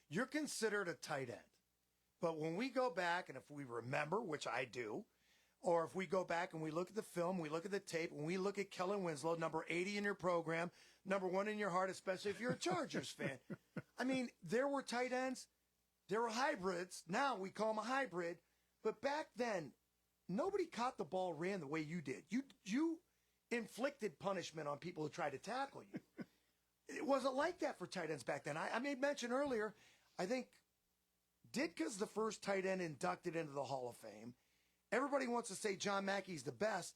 you're considered a tight end. But when we go back, and if we remember, which I do, or if we go back and we look at the film, we look at the tape, and we look at Kellen Winslow, number 80 in your program, number 1 in your heart, especially if you're a Chargers fan. I mean, there were tight ends. There were hybrids. Now we call them a hybrid. But back then, nobody caught the ball, ran the way you did. You inflicted punishment on people who tried to tackle you. It wasn't like that for tight ends back then. I made mention earlier, I think Ditka's the first tight end inducted into the Hall of Fame. Everybody wants to say John Mackey's the best,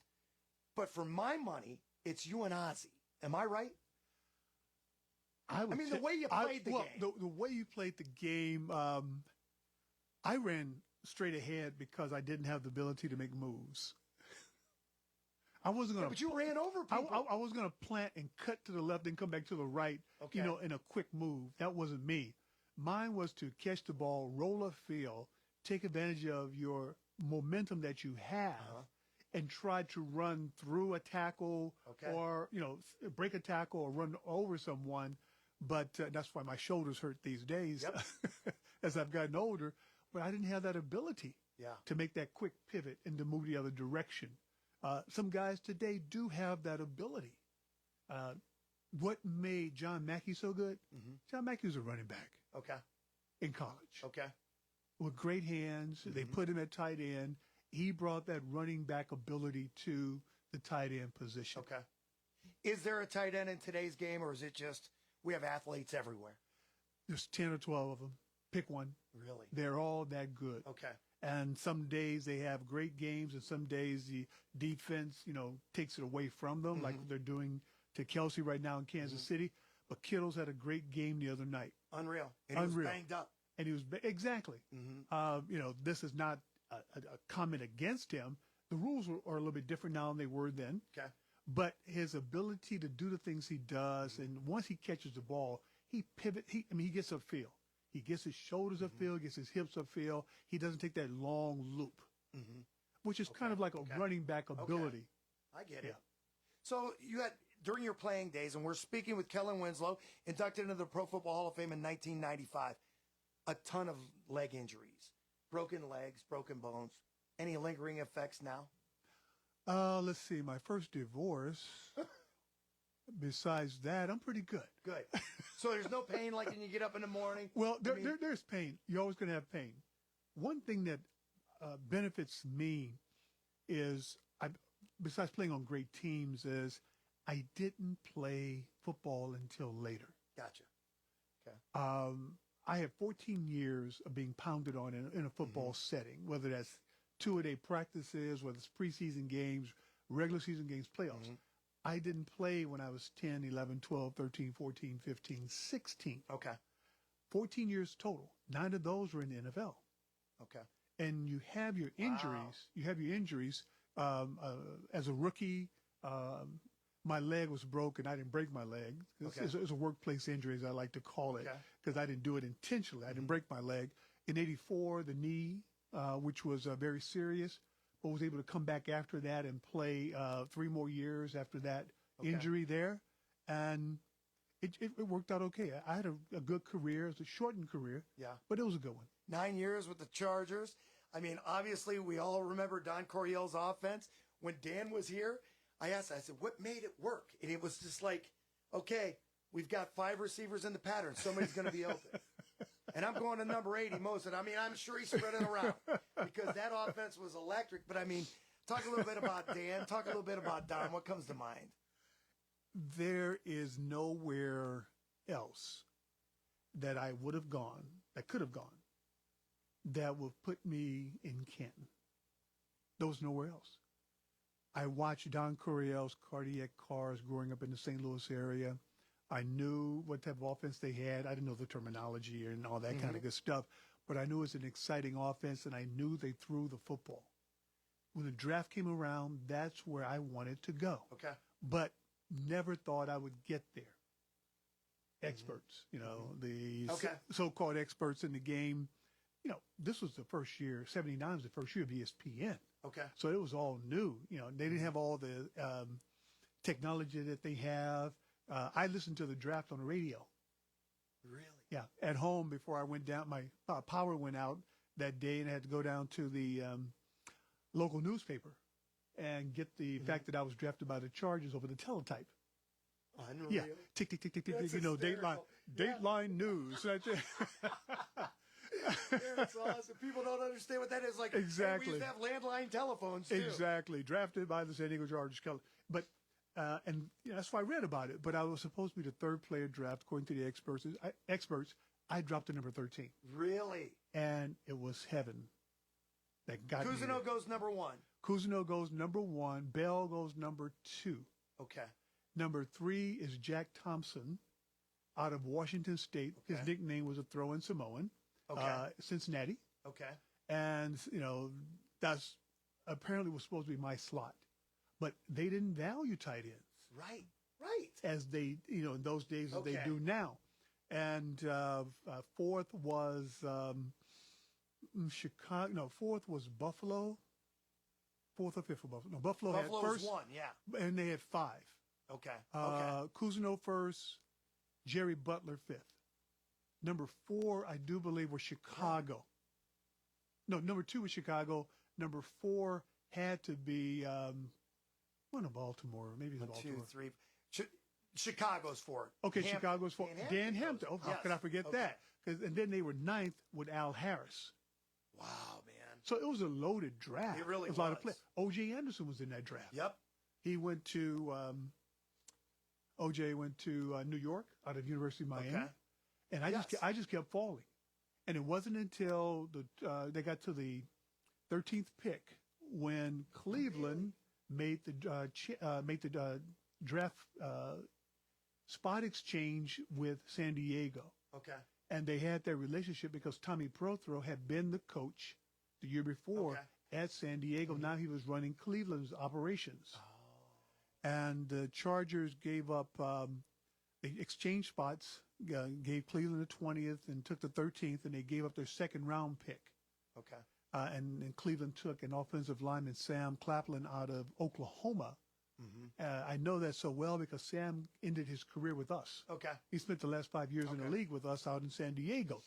but for my money, it's you and Ozzie. Am I right? I mean, the way you played the game. The way you played the game, I ran straight ahead because I didn't have the ability to make moves. I wasn't going to. But you ran over people. I was going to plant and cut to the left and come back to the right, in a quick move. That wasn't me. Mine was to catch the ball, roll a field, take advantage of your momentum that you have, and try to run through a tackle or, break a tackle or run over someone. But that's why my shoulders hurt these days as I've gotten older. But I didn't have that ability to make that quick pivot and to move the other direction. Some guys today do have that ability. What made John Mackey so good? Mm-hmm. John Mackey was a running back in college. With great hands. Mm-hmm. They put him at tight end. He brought that running back ability to the tight end position. Is there a tight end in today's game, or is it just we have athletes everywhere? There's 10 or 12 of them. Pick one. Really? They're all that good. And some days they have great games, and some days the defense, takes it away from them, like they're doing to Kelsey right now in Kansas City. But Kittle's had a great game the other night. Unreal. And he was banged up. And he was exactly. This is not a comment against him. The rules are a little bit different now than they were then. But his ability to do the things he does, and once he catches the ball, he pivots. He gets upfield. He gets his shoulders upfield, gets his hips upfield. He doesn't take that long loop, which is kind of like a running back ability. I get it. So you had, during your playing days, and we're speaking with Kellen Winslow, inducted into the Pro Football Hall of Fame in 1995, a ton of leg injuries, broken legs, broken bones. Any lingering effects now? Let's see. My first divorce. Besides that, I'm pretty good. Good. So there's no pain like when you get up in the morning? Well, there's pain. You're always going to have pain. One thing that benefits me is, besides playing on great teams, is I didn't play football until later. Gotcha. I had 14 years of being pounded on in a football setting, whether that's two-a-day practices, whether it's preseason games, regular season games, playoffs. I didn't play when I was 10, 11, 12, 13, 14, 15, 16. 14 years total. 9 of those were in the NFL. And you have your injuries. Wow. You have your injuries. As a rookie, my leg was broken. I didn't break my leg. It's a workplace injury, as I like to call it, because I didn't do it intentionally. I didn't break my leg. In '84, the knee, which was very serious, but was able to come back after that and play 3 more years after that injury there. And it worked out okay. I had a good career. It was a shortened career, but it was a good one. 9 years with the Chargers. I mean, obviously, we all remember Don Coryell's offense. When Dan was here, I asked, I said, what made it work? And it was just like, okay, we've got 5 receivers in the pattern. Somebody's going to be open. And I'm going to number 80 most of it. I mean, I'm sure he spread it around because that offense was electric. But, I mean, talk a little bit about Dan. Talk a little bit about Don. What comes to mind? There is nowhere else that I would have gone, that could have gone, that would put me in Canton. There was nowhere else. I watched Don Coryell's cardiac cars growing up in the St. Louis area. I knew what type of offense they had. I didn't know the terminology and all that kind of good stuff, but I knew it was an exciting offense, and I knew they threw the football. When the draft came around, that's where I wanted to go. But never thought I would get there. Experts, the so-called experts in the game. This was the first year, 79 was the first year of ESPN. So it was all new. They didn't have all the technology that they have. I listened to the draft on the radio. Really? Yeah, at home before I went down, my power went out that day, and I had to go down to the local newspaper and get the fact that I was drafted by the Chargers over the teletype. Unreal. Yeah, tick, tick, tick, tick, tick, That's you know, hysterical. Dateline News. Right there. That's awesome. People don't understand what that is. Like, Exactly. Hey, we used to have landline telephones, too. Exactly. Drafted by the San Diego Chargers. But, and you know, that's why I read about it. But I was supposed to be the third player draft, according to the experts. I dropped to number 13. Really? And it was heaven that got me. Cousineau goes number 1. Cousineau goes number 1. Bell goes number 2. Okay. Number 3 is Jack Thompson out of Washington State. Okay. His nickname was a throw-in Samoan. Okay. Cincinnati. Okay. And, you know, that's apparently was supposed to be my slot. But they didn't value tight ends. Right. Right. As they, you know, in those days as they Okay. do now. And fourth was Chicago. No, fourth was Buffalo. Fourth or fifth for Buffalo. No, Buffalo had Buffalo's first. 1, yeah. And they had 5. Okay. Okay. Cousineau first, Jerry Butler fifth. Number 4, I do believe, was Chicago. No, number 2 was Chicago. Number 4 had to be one of Baltimore. Maybe it was 1, Baltimore. 2, 3. Chicago's 4. Okay, Chicago's 4. Dan Hampton. Oh, how Yes. could I forget Okay. that? And then they were 9th with Al Harris. Wow, man. So it was a loaded draft. It really was. A lot of was. play. O.J. Anderson was in that draft. Yep. He went to O.J. went to New York out of University of Miami, Okay. and I just kept falling, and it wasn't until they got to the 13th pick when Cleveland made the draft spot exchange with San Diego, Okay. and they had their relationship because Tommy Prothro had been the coach the year before Okay. at San Diego. Now he was running Cleveland's operations. And the Chargers gave up the exchange spots, gave Cleveland the 20th and took the 13th, and they gave up their second round pick. Okay. And Cleveland took an offensive lineman, Sam Claflin, out of Oklahoma. Mm-hmm. I know that so well because Sam ended his career with us. Okay. He spent the last 5 years in the Okay. league with us out in San Diego.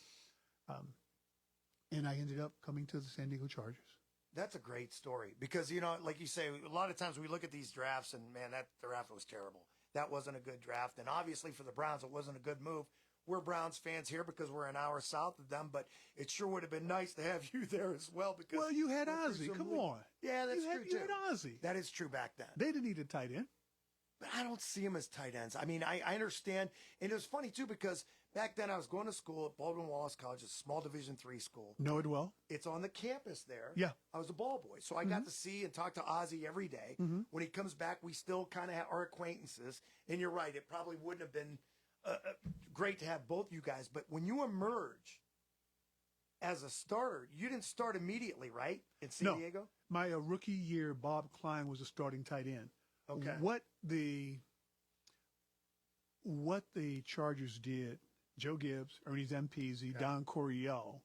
And I ended up coming to the San Diego Chargers. That's a great story because, you know, like you say, a lot of times we look at these drafts and, man, that draft was terrible. That wasn't a good draft. And obviously for the Browns, it wasn't a good move. We're Browns fans here because we're an hour south of them, but it sure would have been nice to have you there as well. Because Well, you had we're Ozzie. Come presumably- on. Yeah, that's true, You too. had Ozzie. That is true back then. They didn't need a tight end. But I don't see them as tight ends. I mean, I understand. And it was funny, too, because back then I was going to school at Baldwin Wallace College, a small Division III school. Know it well. It's on the campus there. Yeah. I was a ball boy. So I got to see and talk to Ozzie every day. When he comes back, we still kind of are acquaintances. And you're right. It probably wouldn't have been great to have both you guys. But when you emerge as a starter, you didn't start immediately, right? In San Diego? My rookie year, Bob Klein was a starting tight end. Okay. What the Chargers did, Joe Gibbs, Ernie Zampese, Don Coryell,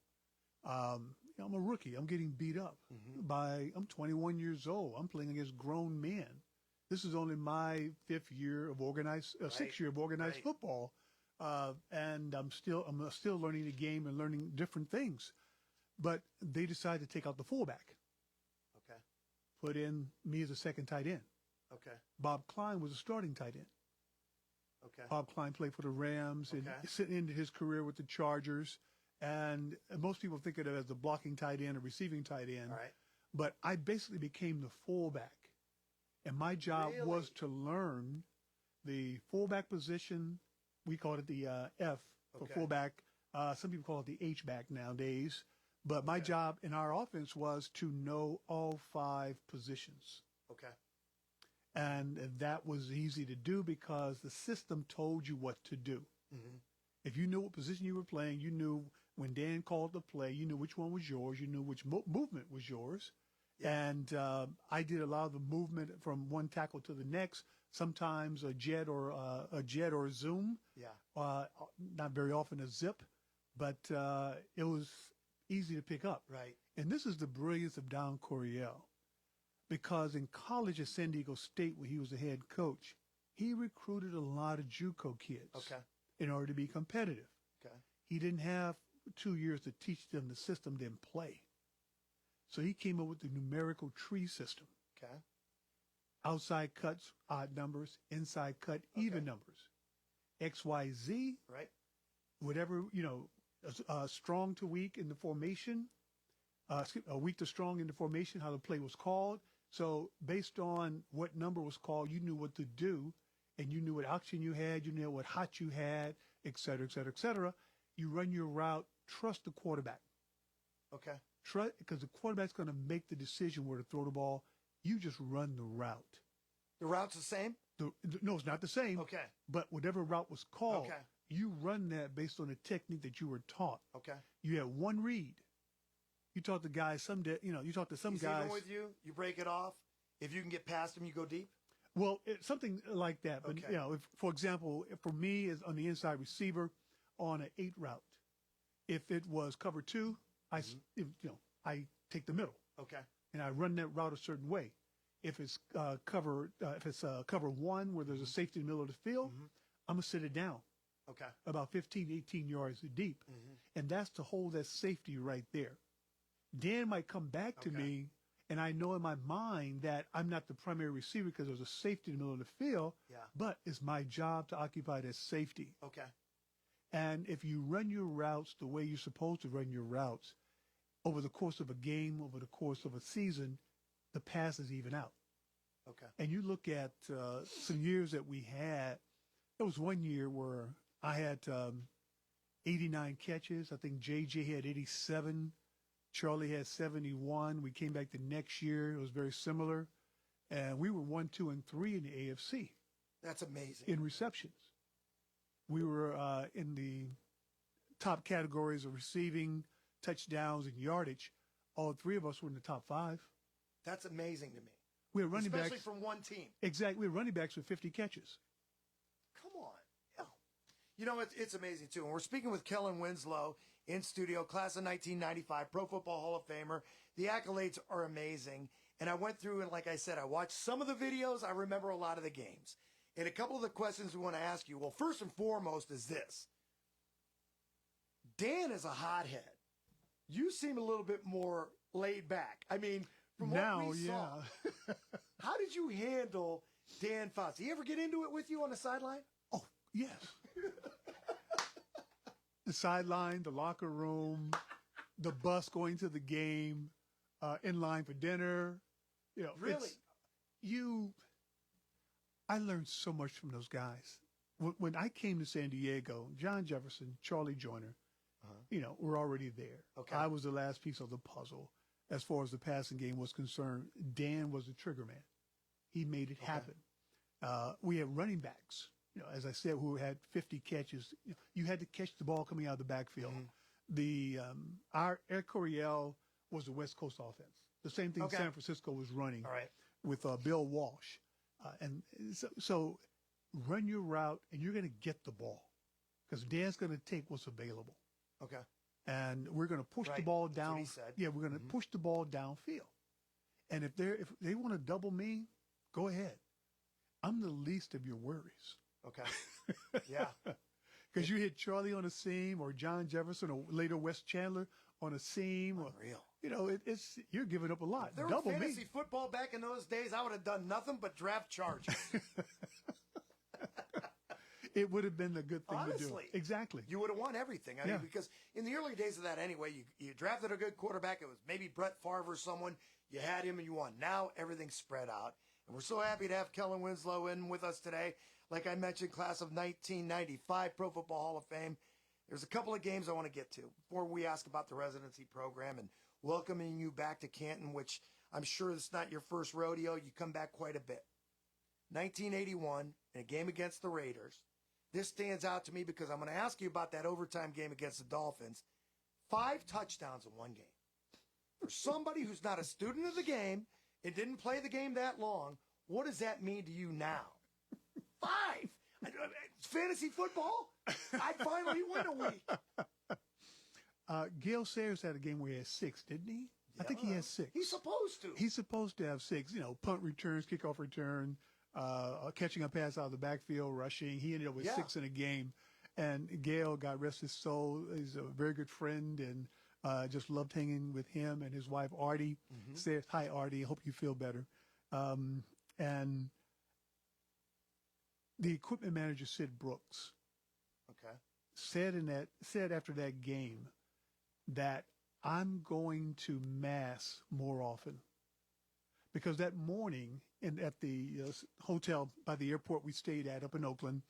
I'm a rookie. I'm getting beat up I'm 21 years old. I'm playing against grown men. This is only my sixth year of organized Right. football. And I'm still learning the game and learning different things. But they decided to take out the fullback, Okay. put in me as a second tight end. Okay. Bob Klein was a starting tight end. Okay. Bob Klein played for the Rams and ended his career with the Chargers. And most people think of it as the blocking tight end or receiving tight end. All right. But I basically became the fullback. And my job was to learn the fullback position. We call it the F for fullback. Some people call it the H-back nowadays. But my job in our offense was to know all 5 positions. Okay. And that was easy to do because the system told you what to do. If you knew what position you were playing, you knew when Dan called the play, you knew which one was yours, you knew which movement was yours. Yeah. And I did a lot of the movement from one tackle to the next, sometimes a jet or a zoom. Yeah. Not very often a zip, but it was easy to pick up. Right. And this is the brilliance of Don Coryell. Because in college at San Diego State, where he was the head coach, he recruited a lot of JUCO kids in order to be competitive. Okay. He didn't have 2 years to teach them the system, then play. So he came up with the numerical tree system. Okay. Outside cuts, odd numbers. Inside cut, even numbers. X, Y, Z. Right. Whatever, strong to weak in the formation, weak to strong in the formation, how the play was called. So based on what number was called, you knew what to do, and you knew what option you had, you knew what hot you had, et cetera, et cetera, et cetera. You run your route, trust the quarterback. Okay. Trust, because the quarterback's going to make the decision where to throw the ball. You just run the route. The route's the same? No, it's not the same. Okay. But whatever route was called, Okay. you run that based on the technique that you were taught. Okay. You had one read. You talk to guys you talk to some He's guys. even with you. You break it off. If you can get past him, you go deep. Well, something like that. But Okay. if, for example, for me is on the inside receiver on an 8 route. If it was cover 2, I take the middle Okay. and I run that route a certain way. If it's cover 1 where there's a safety in the middle of the field, I'm gonna sit it down Okay. about 15, 18 yards deep, and that's to hold that safety right there. Dan might come back to me, and I know in my mind that I'm not the primary receiver because there's a safety in the middle of the field, Yeah. but it's my job to occupy that safety. Okay. And if you run your routes the way you're supposed to run your routes, over the course of a game, over the course of a season, the passes even out. Okay. And you look at some years that we had, there was one year where I had 89 catches. I think JJ had 87. Charlie had 71. We came back the next year. It was very similar. And we were 1, 2, and 3 in the AFC That's amazing. in receptions. We were in the top categories of receiving, touchdowns, and yardage. All 3 of us were in the top 5. That's amazing to me. We had running Especially backs. from one team. Exactly. We had running backs with 50 catches. Come on. Yeah. You know, it's amazing, too. And we're speaking with Kellen Winslow in studio, class of 1995, Pro Football Hall of Famer. The accolades are amazing. And I went through and, like I said, I watched some of the videos. I remember a lot of the games. And a couple of the questions we want to ask you, well, first and foremost is this. Dan is a hothead. You seem a little bit more laid back. I mean, from what we saw, how did you handle Dan Fouts? Did he ever get into it with you on the sideline? Oh, yes. The sideline, the locker room, the bus going to the game, in line for dinner. Really? I learned so much from those guys. When I came to San Diego, John Jefferson, Charlie Joyner, were already there. Okay. I was the last piece of the puzzle as far as the passing game was concerned. Dan was the trigger man. He made it happen. We had running backs, as I said, who had 50 catches. You had to catch the ball coming out of the backfield. Our Air Coryell was the West Coast offense. The same thing San Francisco was running with Bill Walsh. And so run your route, and you're going to get the ball because Dan's going to take what's available. Okay. And we're going to push the ball down. That's what he said. Yeah, we're going to push the ball downfield. And if they want to double me, go ahead. I'm the least of your worries. Okay. Yeah. Because you hit Charlie on a seam or John Jefferson or later Wes Chandler on a seam. Unreal. It's you're giving up a lot. If there double were fantasy me. football back in those days, I would have done nothing but draft Chargers. It would have been a good thing to do. Honestly. Exactly. You would have won everything. I mean, because in the early days of that anyway, you drafted a good quarterback. It was maybe Brett Favre or someone. You had him and you won. Now everything's spread out. And we're so happy to have Kellen Winslow in with us today. Like I mentioned, class of 1995, Pro Football Hall of Fame. There's a couple of games I want to get to before we ask about the residency program and welcoming you back to Canton, which I'm sure it's not your first rodeo. You come back quite a bit. 1981, in a game against the Raiders. This stands out to me because I'm going to ask you about that overtime game against the Dolphins. 5 touchdowns in one game. For somebody who's not a student of the game and didn't play the game that long, what does that mean to you now? 5! Fantasy football? I'd finally win a week. Gale Sayers had a game where he had 6, didn't he? I think he had 6. He's supposed to. He's supposed to have 6. Punt returns, kickoff return, catching a pass out of the backfield, rushing. He ended up with 6 in a game. And Gail, God rest his soul, is a very good friend, and just loved hanging with him and his wife, Artie. Says, hi, Artie, hope you feel better. And the equipment manager, Sid Brooks, Okay. said after that game that I'm going to mass more often. Because that morning at the hotel by the airport we stayed at up in Oakland,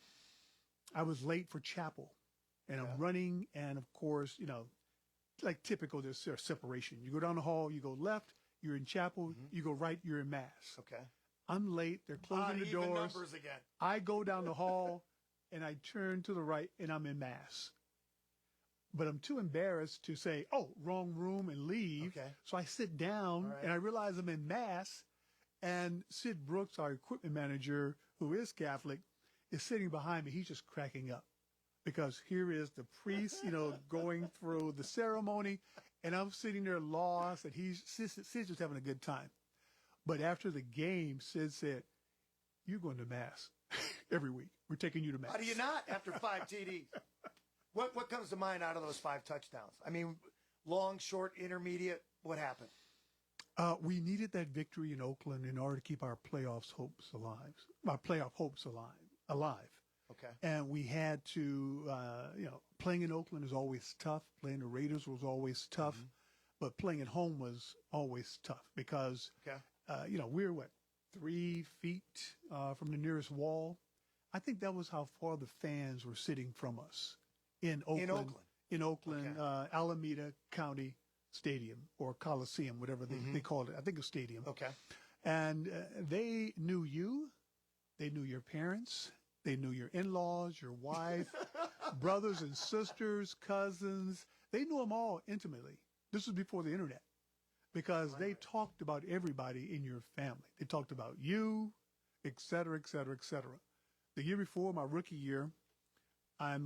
I was late for chapel. And I'm running, and of course, like typical, there's separation. You go down the hall, you go left, you're in chapel, you go right, you're in mass. Okay. I'm late, they're closing the Even doors. numbers again. I go down the hall, and I turn to the right, and I'm in mass. But I'm too embarrassed to say, oh, wrong room, and leave. Okay. So I sit down, All right. and I realize I'm in mass. And Sid Brooks, our equipment manager, who is Catholic, is sitting behind me. He's just cracking up. Because here is the priest, going through the ceremony, and I'm sitting there lost, and Sid's just having a good time. But after the game, Sid said, you're going to mass every week. We're taking you to mass. How do you not after 5 TDs? What comes to mind out of those 5 touchdowns? I mean, long, short, intermediate, what happened? We needed that victory in Oakland in order to keep our playoff hopes alive. Okay. And we had to, playing in Oakland is always tough. Playing the Raiders was always tough. But playing at home was always tough because, we're 3 feet from the nearest wall. I think that was how far the fans were sitting from us in Oakland. Okay. Alameda County Stadium or Coliseum, whatever they called it. I think a stadium. Okay. And they knew you. They knew your parents. They knew your in-laws, your wife, brothers and sisters, cousins. They knew them all intimately. This was before the internet because they talked about everybody in your family. They talked about you, et cetera, et cetera, et cetera. The year before, my rookie year, I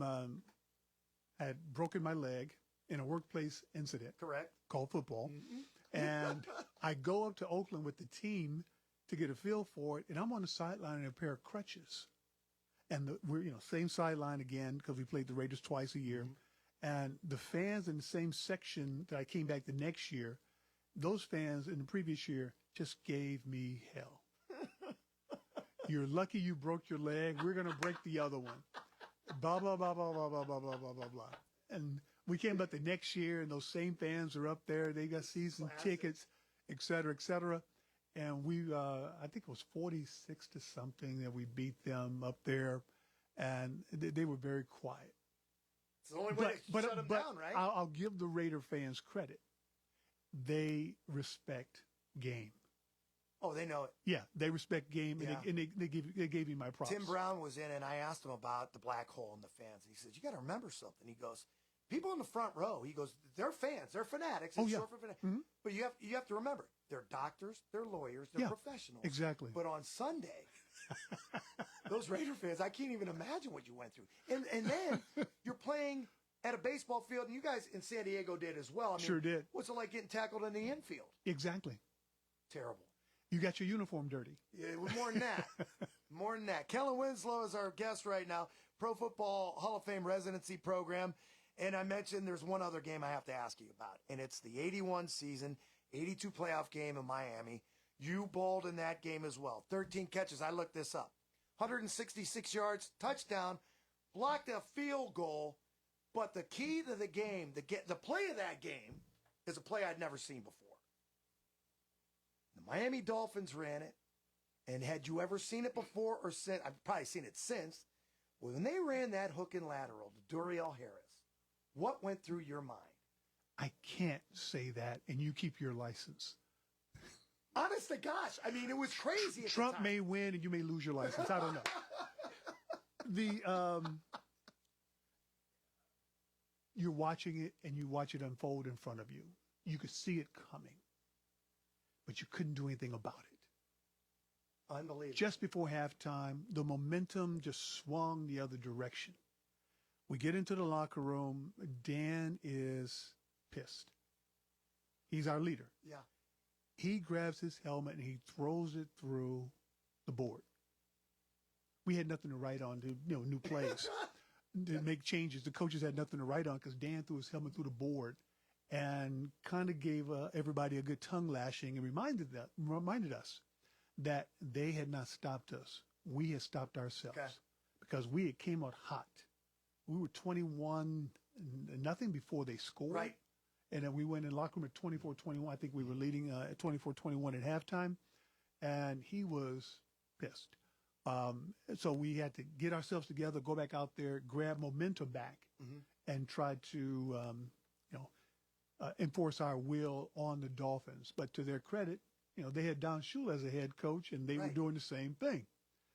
had broken my leg in a workplace incident. Correct. Called football. And I go up to Oakland with the team to get a feel for it, and I'm on the sideline in a pair of crutches. And we're, same sideline again because we played the Raiders twice a year. And the fans in the same section that I came back the next year, those fans in the previous year just gave me hell. You're lucky you broke your leg. We're going to break the other one. Blah, blah, blah, blah, blah, blah, blah, blah, blah, blah, blah. And we came back the next year, and those same fans are up there. They got season tickets, et cetera, et cetera. And we, I think it was 46 to something that we beat them up there, and they were very quiet. It's the only way to shut them down, right? I'll give the Raider fans credit. They respect game. Oh, they know it. Yeah, they respect game, and they gave me my props. Tim Brown was in, and I asked him about the black hole and the fans. He says, you got to remember something. He goes, people in the front row, he goes, they're fans. They're fanatics. It's short for fanatics. But you have to remember, they're doctors, they're lawyers, they're professionals. Exactly. But on Sunday, those Raider fans, I can't even imagine what you went through. And then you're playing at a baseball field, and you guys in San Diego did as well. I mean, sure did. What's it like getting tackled in the infield? Exactly. Terrible. You got your uniform dirty. Yeah, more than that. More than that. Kellen Winslow is our guest right now, Pro Football Hall of Fame residency program. And I mentioned there's one other game I have to ask you about, and it's the 81 season, 82 playoff game in Miami. You bowled in that game as well. 13 catches. I looked this up. 166 yards, touchdown, blocked a field goal. But the key to the game, the play of that game, is a play I'd never seen before. The Miami Dolphins ran it, and had you ever seen it before or since? I've probably seen it since. When they ran that hook and lateral to Duriel Harris, what went through your mind? I can't say that, and you keep your license. Honest to gosh, I mean, it was crazy. Trump may win, and you may lose your license. I don't know. You're watching it, and you watch it unfold in front of you. You could see it coming, but you couldn't do anything about it. Unbelievable. Just before halftime, the momentum just swung the other direction. We get into the locker room. Dan is pissed. He's our leader. Yeah. He grabs his helmet and he throws it through the board. We had nothing to write on to, new plays. to make changes. The coaches had nothing to write on because Dan threw his helmet through the board and kind of gave everybody a good tongue lashing and reminded us that they had not stopped us. We had stopped ourselves because we had came out hot. We were 21 nothing before they scored. Right. And then we went in locker room at 24-21. I think we were leading at 24-21 at halftime. And he was pissed. So we had to get ourselves together, go back out there, grab momentum back, and try to, enforce our will on the Dolphins. But to their credit, they had Don Shula as a head coach, and they were doing the same thing.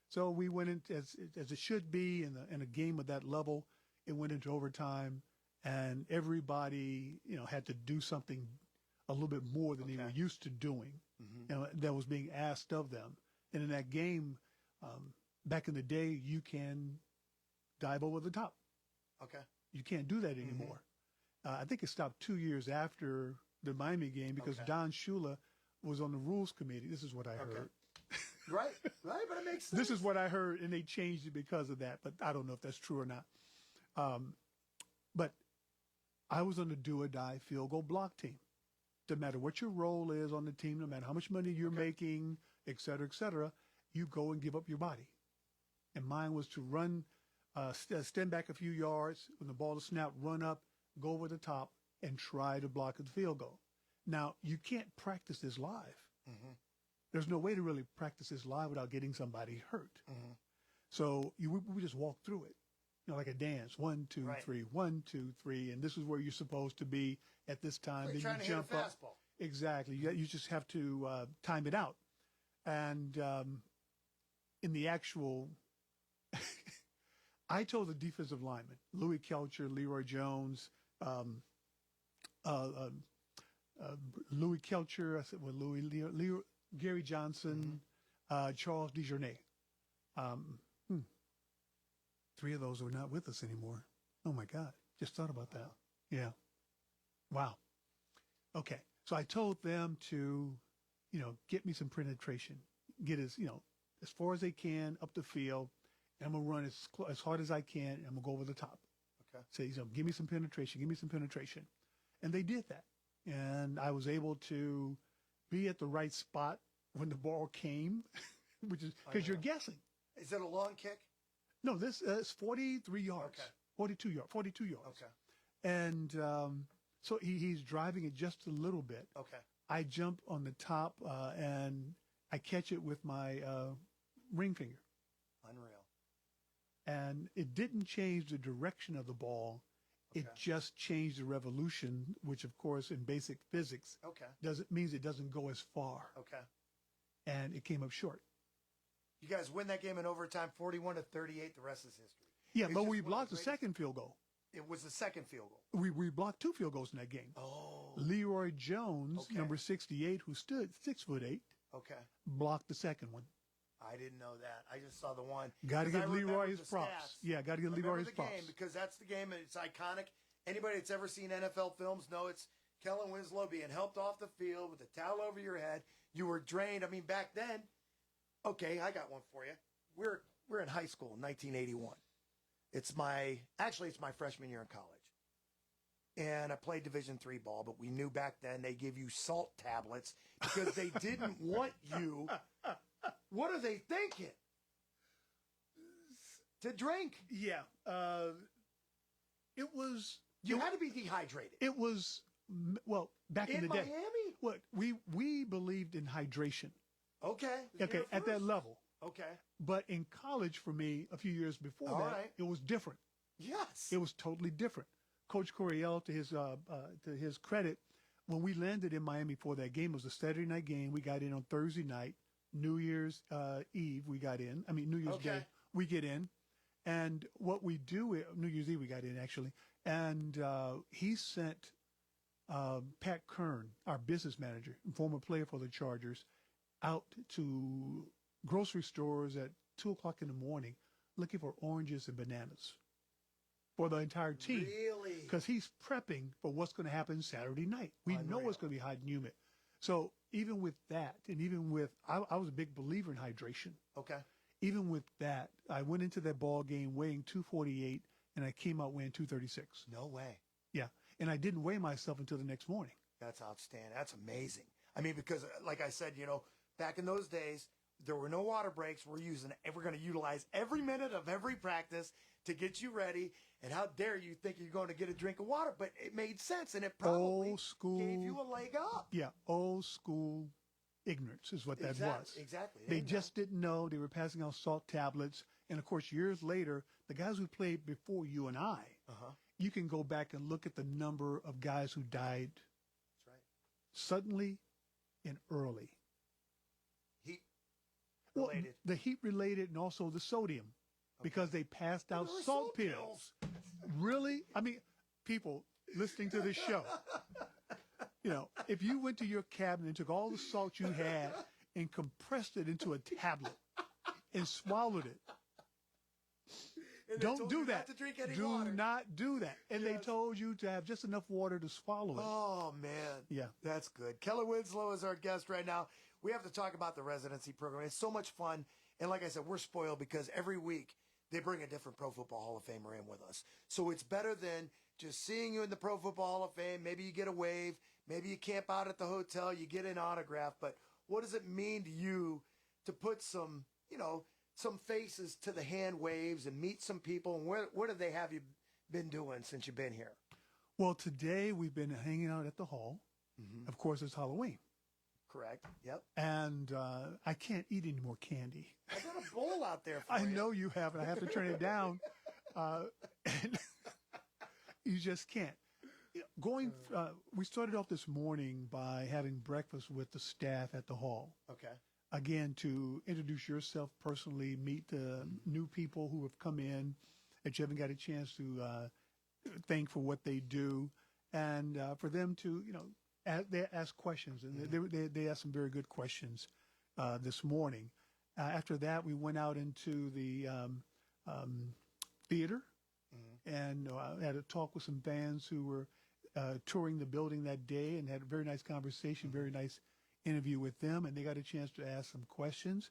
So we went in as it should be in a game of that level. It went into overtime, and everybody, had to do something a little bit more than they were used to doing, that was being asked of them. And in that game, back in the day, you can dive over the top. Okay. You can't do that anymore. I think it stopped 2 years after the Miami game because Don Shula was on the rules committee. This is what I heard. Right, but it makes sense. This is what I heard, and they changed it because of that, but I don't know if that's true or not. But I was on the do-or-die field goal block team. Doesn't matter what your role is on the team, no matter how much money you're making, et cetera, you go and give up your body. And mine was to run, stand back a few yards, when the ball is snapped, run up, go over the top, and try to block the field goal. Now, you can't practice this live. There's no way to really practice this live without getting somebody hurt. So we just walk through it, like a dance. 1, 2, 3, 1, 2, 3, and this is where you're supposed to be at this time. Then trying you to jump hit a up. fastball. Exactly. You just have to time it out. And in the actual, I told the defensive lineman, Louis Kelcher, Leroy Jones, Louis Kelcher, I said, well, Leo, Gary Johnson, Charles DeJournay. 3 of those are not with us anymore. Oh, my God. Just thought about that. Yeah. Wow. Okay. So I told them to, get me some penetration, get as far as they can up the field. And I'm going to run as hard as I can. And I'm going to go over the top. Okay. Say, give me some penetration, give me some penetration. And they did that. And I was able to be at the right spot when the ball came, which is because you're guessing. Is it a long kick? No, this is 43 yards, 42 yards. Okay. And so he's driving it just a little bit. Okay. I jump on the top and I catch it with my ring finger. Unreal. And it didn't change the direction of the ball. It just changed the revolution, which, of course, in basic physics, means it doesn't go as far. Okay. And it came up short. You guys win that game in overtime, 41-38. The rest is history. Yeah, but we blocked the second field goal. It was the second field goal. We blocked 2 field goals in that game. Oh. Leroy Jones, number 68, who stood 6'8", blocked the second one. I didn't know that. I just saw the one. Got to give Leroy his props. Stats. Yeah, got to give Leroy his props. Game because that's the game, and it's iconic. Anybody that's ever seen NFL films know it's Kellen Winslow being helped off the field with a towel over your head. You were drained. I mean, back then, I got one for you. We're in high school in 1981. It's my freshman year in college. And I played Division III ball, but we knew back then they give you salt tablets because they didn't want you. What are they thinking? To drink. Yeah. It was. You had to be dehydrated. It was, back in the day. In Miami? What? We believed in hydration. Okay. Okay, at that level. Okay. But in college, for me, a few years before that, it was different. Yes. It was totally different. Coach Coryell, to his credit, when we landed in Miami for that game, it was a Saturday night game. We got in on Thursday night. New Year's Eve, we got in. I mean, New Year's Day, we get in. And what we do, New Year's Eve, we got in, actually. And he sent Pat Kern, our business manager, former player for the Chargers, out to grocery stores at 2 o'clock in the morning looking for oranges and bananas for the entire team. Really? Because he's prepping for what's going to happen Saturday night. We know it's going to be hot and humid. So even with that, and even with, I was a big believer in hydration. Okay. Even with that, I went into that ball game weighing 248, and I came out weighing 236. No way. Yeah, and I didn't weigh myself until the next morning. That's outstanding. That's amazing. I mean, because like I said, back in those days, there were no water breaks. We're going to utilize every minute of every practice to get you ready. And how dare you think you're going to get a drink of water? But it made sense, and it probably gave you a leg up. Yeah, old school ignorance is what that was. Exactly. They just didn't know. They were passing out salt tablets. And, of course, years later, the guys who played before you and I, you can go back and look at the number of guys who died That's right. suddenly and early. Heat related. Well, the heat related and also the sodium because they passed out salt pills. Really? I mean, people listening to this show, if you went to your cabinet and took all the salt you had and compressed it into a tablet and swallowed it, don't do that. Not to drink any do water. not do that. And they told you to have just enough water to swallow it. Oh, man. Yeah. That's good. Kellen Winslow is our guest right now. We have to talk about the residency program. It's so much fun. And like I said, we're spoiled because every week they bring a different Pro Football Hall of Famer in with us. So it's better than just seeing you in the Pro Football Hall of Fame. Maybe you get a wave. Maybe you camp out at the hotel. You get an autograph. But what does it mean to you to put some faces to the hand waves and meet some people? And what have you been doing since you've been here? Well, today we've been hanging out at the hall. Mm-hmm. Of course, it's Halloween. Correct. Yep. And I can't eat any more candy. I got a bowl out there for I you. know you have, and I have to turn it down. And you just can't. We started off this morning by having breakfast with the staff at the hall. Okay. Again, to introduce yourself personally, meet the new people who have come in that you haven't got a chance to thank for what they do, and for them to, they ask questions, and they asked some very good questions this morning. After that, we went out into the theater and had a talk with some fans who were touring the building that day, and had a very nice conversation, very nice interview with them, and they got a chance to ask some questions.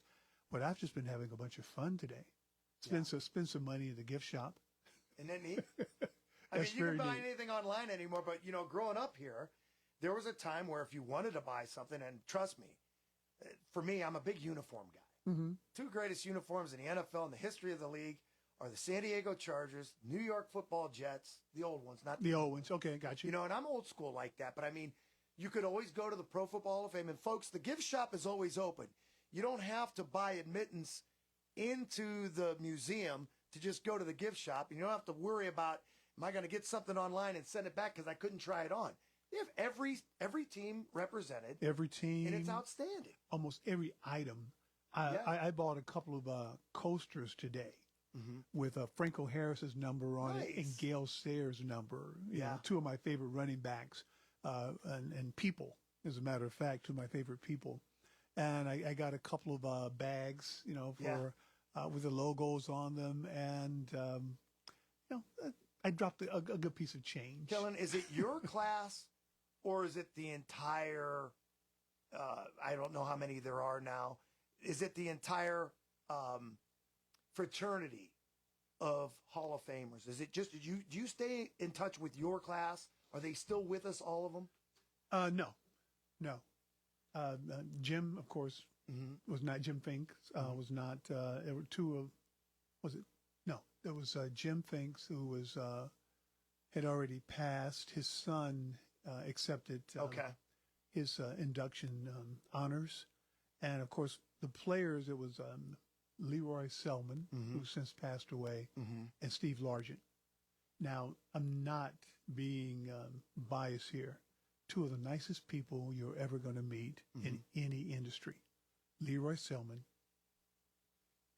But I've just been having a bunch of fun today. Spend some money at the gift shop. Isn't that neat? I mean, you can buy anything online anymore, but, growing up here, there was a time where if you wanted to buy something, and trust me, for me, I'm a big uniform guy. Mm-hmm. Two greatest uniforms in the NFL in the history of the league are the San Diego Chargers, New York Football Jets, the old ones, not the old ones. Okay, got you. And I'm old school like that, but I mean, you could always go to the Pro Football Hall of Fame. And folks, the gift shop is always open. You don't have to buy admittance into the museum to just go to the gift shop. And you don't have to worry about, am I going to get something online and send it back because I couldn't try it on? They have every team represented. Every team. And it's outstanding. Almost every item. I bought a couple of coasters today with Franco Harris's number on it and Gale Sayers' number. Two of my favorite running backs. And people, as a matter of fact, two of my favorite people. And I got a couple of bags, with the logos on them. And, I dropped a good piece of change. Kellen, is it your class or is it the entire, I don't know how many there are now. Is it the entire fraternity of Hall of Famers? Is it just, do you stay in touch with your class? Are they still with us, all of them? No. Jim, of course, was not. Jim Finks was not. There were two of, was it? No, there was Jim Finks, who had already passed. His son accepted his induction honors. And, of course, the players, it was Leroy Selman, who since passed away, and Steve Largent. Now, I'm not being biased here. Two of the nicest people you're ever going to meet in any industry. Leroy Selman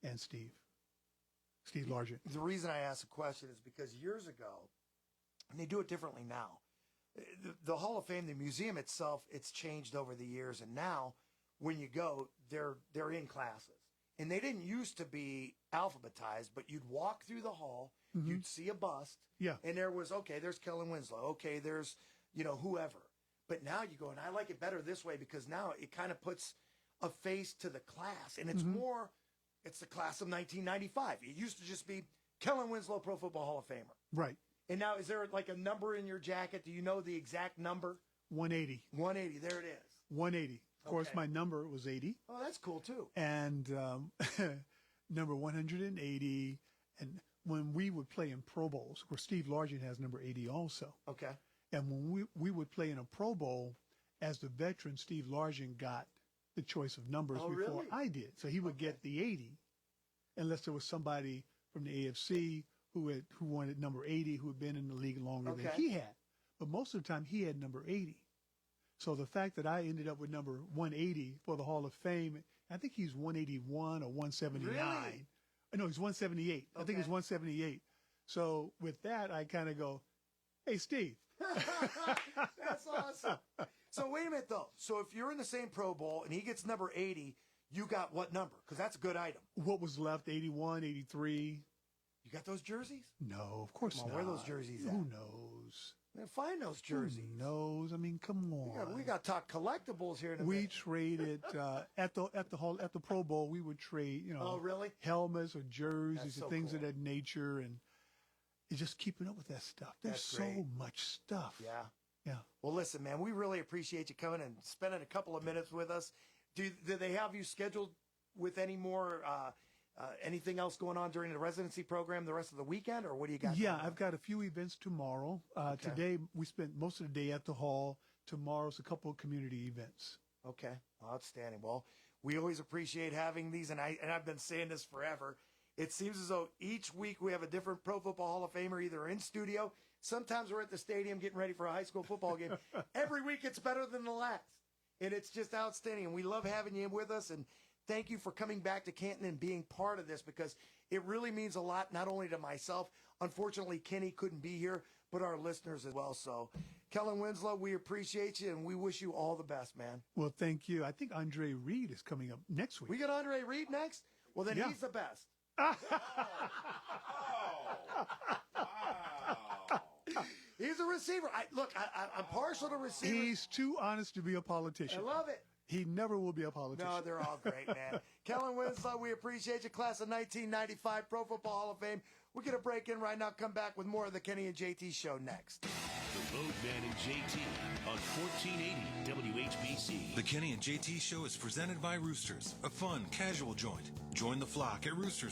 and Steve Largent. The reason I asked the question is because years ago, and they do it differently now, the Hall of Fame, the museum itself, it's changed over the years. And now when you go, they're in classes. And they didn't used to be alphabetized, but you'd walk through the hall, you'd see a bust, and there was, there's Kellen Winslow, there's, whoever. But now you go, and I like it better this way because now it kind of puts a face to the class, and it's more, it's the class of 1995. It used to just be Kellen Winslow, Pro Football Hall of Famer. Right. And now, is there like a number in your jacket? Do you know the exact number? 180. 180. There it is. 180. Of course, Okay. my number was 80. Oh, that's cool too. And number 180. And when we would play in Pro Bowls, where Steve Largent has number 80 also. Okay. And when we would play in a Pro Bowl, as the veteran, Steve Largent got the choice of numbers before really? I did. So he would get the 80, unless there was somebody from the AFC who wanted number 80, who had been in the league longer than he had. But most of the time, he had number 80. So the fact that I ended up with number 180 for the Hall of Fame, I think he's 181 or 179. Really? No, he's 178. I think he's 178. So with that, I kind of go, hey, Steve. That's awesome. So wait a minute, though. So if you're in the same Pro Bowl and he gets number 80, you got what number? Because that's a good item. What was left, 81, 83? You got those jerseys? No, of course Come on, not. where are those jerseys at? Who knows? Man, find those jerseys. Who knows? I mean, come on. We got to talk collectibles here in a We minute. traded at the Pro Bowl. We would trade, Oh, really? helmets or jerseys That's or so things cool. of that nature, and it's just keeping up with that stuff. There's That's so great. much stuff. Yeah. Yeah. Well, listen, man, we really appreciate you coming and spending a couple of minutes with us. Do they have you scheduled with any more anything else going on during the residency program the rest of the weekend, or what do you got? Yeah, going on? I've got a few events tomorrow. Today we spent most of the day at the hall. Tomorrow's a couple of community events. Okay, outstanding. Well, we always appreciate having these, and I've been saying this forever. It seems as though each week we have a different Pro Football Hall of Famer either in studio. Sometimes we're at the stadium getting ready for a high school football game. Every week it's better than the last, and it's just outstanding. And we love having you with us, and thank you for coming back to Canton and being part of this, because it really means a lot, not only to myself. Unfortunately, Kenny couldn't be here, but our listeners as well. So, Kellen Winslow, we appreciate you, and we wish you all the best, man. Well, thank you. I think Andre Reed is coming up next week. We got Andre Reed next? Well, then Yeah. he's the best. He's a receiver. I'm partial to receivers. He's too honest to be a politician. I love it. He never will be a politician. No, they're all great, man. Kellen Winslow, we appreciate you. Class of 1995 Pro Football Hall of Fame. We're going to break in right now. Come back with more of the Kenny and JT Show next. The Roadman and JT on 1480 WHBC. The Kenny and JT Show is presented by Roosters, a fun, casual joint. Join the flock at Roosters.